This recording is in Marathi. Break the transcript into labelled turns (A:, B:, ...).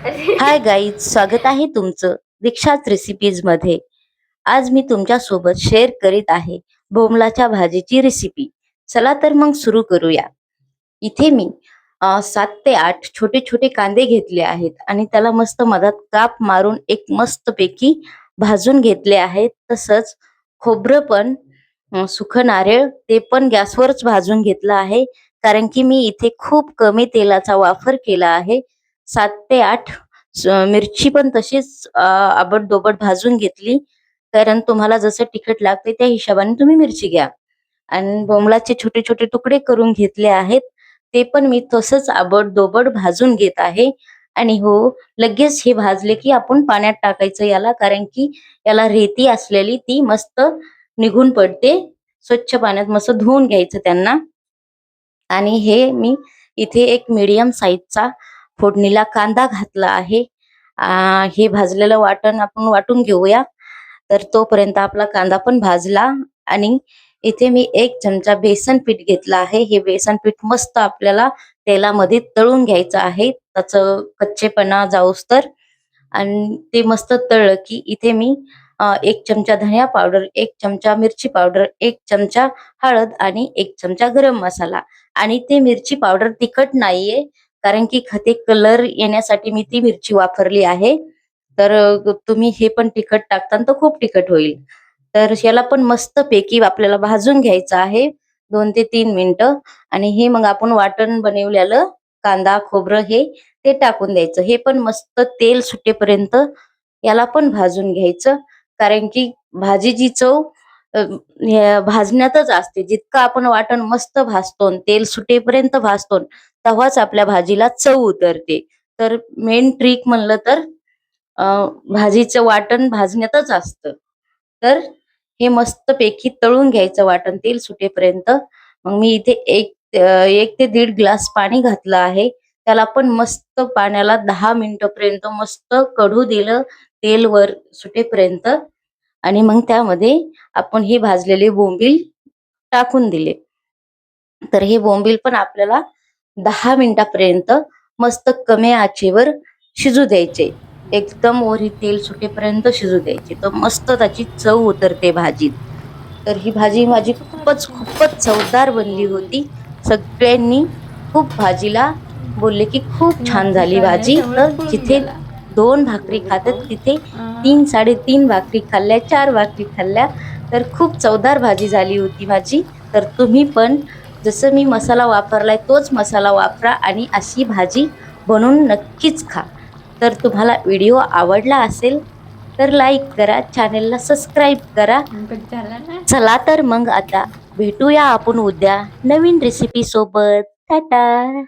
A: हाय गाईज, स्वागत आहे तुमचं दीक्षाच रेसिपीज मध्ये. आज मी तुमच्या सोबत शेअर करीत आहे बोमलाच्या भाजीची रेसिपी. चला तर मग सुरू करूया. इथे मी 7 ते 8 छोटे छोटे कांदे घेतले आहेत आणि त्याला मस्त मधात काप मारून एक मस्त पैकी भाजून घेतले आहेत. तसंच खोबरं पण सुखं नारळ ते पण गॅसवरच भाजून घेतलं आहे, कारण की मी इथे खूप कमी तेलाचा वापर केला आहे. 7 ते 8 मिरची पण तशीच आबडधोबड भाजून घेतली, कारण तुम्हाला जसं तिखट लागते त्या हिशोबाने तुम्ही मिरची घ्या. आणि बोंबलाचे छोटे छोटे तुकडे करून घेतले आहेत, ते पण मी तसंच आबडधोबड भाजून घेत आहे. आणि हो, लगेच हे भाजले की आपण पाण्यात टाकायचं याला, कारण की याला रेती असलेली ती मस्त निघून पडते. स्वच्छ पाण्यात मस्त धुवून घ्यायचं त्यांना. आणि हे मी इथे एक मीडियम साईजचा फोडणीला कांदा घातला आहे. हे भाजलेलं वाटण आपण वाटून घेऊया. तर तोपर्यंत आपला कांदा पण भाजला. आणि इथे मी 1 चमचा बेसन पीठ घेतलं आहे. हे बेसन पीठ मस्त आपल्याला तेलामध्ये तळून घ्यायचं आहे, त्याचं कच्चेपणा जाऊस्तर. आणि ते मस्त तळलं की इथे मी 1 चमचा धनिया पावडर, 1 चमचा मिरची पावडर, 1 चमचा हळद आणि 1 चमचा गरम मसाला. आणि ते मिरची पावडर तिखट नाहीये, कारण की ते कलर येण्यासाठी मी ती मिरची वापरली आहे. तर तुम्ही हे पण तिखट टाकता तर खूप तिखट होईल. तर याला पण मस्त पैकी आपल्याला भाजून घ्यायचं आहे 2 ते 3 मिनिटं. आणि हे मग आपण वाटण बनवलेलं कांदा खोबरं ते टाकून द्यायचं. हे पण मस्त तेल सुटेपर्यंत याला पण भाजून घ्यायचं, कारण की भाजीची चव भाजण्यातच असते. जितकं आपण वाटण मस्त भाजतो, तेल सुटेपर्यंत भाजतो, तेव्हाच आपल्या भाजीला चव उतरते. तर मेन ट्रिक म्हणलं तर भाजीचं वाटण भाजण्यातच असतं. तर हे मस्त पैकी तळून घ्यायचं वाटण तेल सुटेपर्यंत. मग मी इथे 1 ते 1.5 ग्लास पाणी घातलं आहे. त्याला पण मस्त पाण्याला 10 मिनिटं मस्त कढू दिलं तेल वर सुटेपर्यंत. आणि मग त्यामध्ये आपण हे भाजलेले बोंबील टाकून दिले. तर हे बोंबील पण आपल्याला 10 मिनिटापर्यंत मस्त कमी आचेवर शिजू द्यायचे. एकदम वरी तेल सुटेपर्यंत शिजू द्यायचे, तर मस्त त्याची चव उतरते भाजीत. तर ही भाजी माझी खूपच खूपच चवदार बनली होती. सगळ्यांनी खूप भाजीला बोलले की खूप छान झाली भाजी. तर
B: पळून
A: जिथे
B: गेला.
A: 2 भाकरी खातात तिथे 3 3.5 भाकरी खाल्ल्या, 4 भाकरी खाल्ल्या. तर खूप चवदार भाजी झाली होती माझी. तर तुम्ही पण जसं मी मसाला वापरलाय तोच मसाला वापरा आणि अशी भाजी बनवून नक्कीच खा. तर तुम्हाला व्हिडिओ आवडला असेल तर लाईक करा, चॅनेलला सबस्क्राईब करा.
B: कट झाला ना.
A: चला तर मग आता भेटूया आपण उद्या नवीन रेसिपी सोबत. टाटा.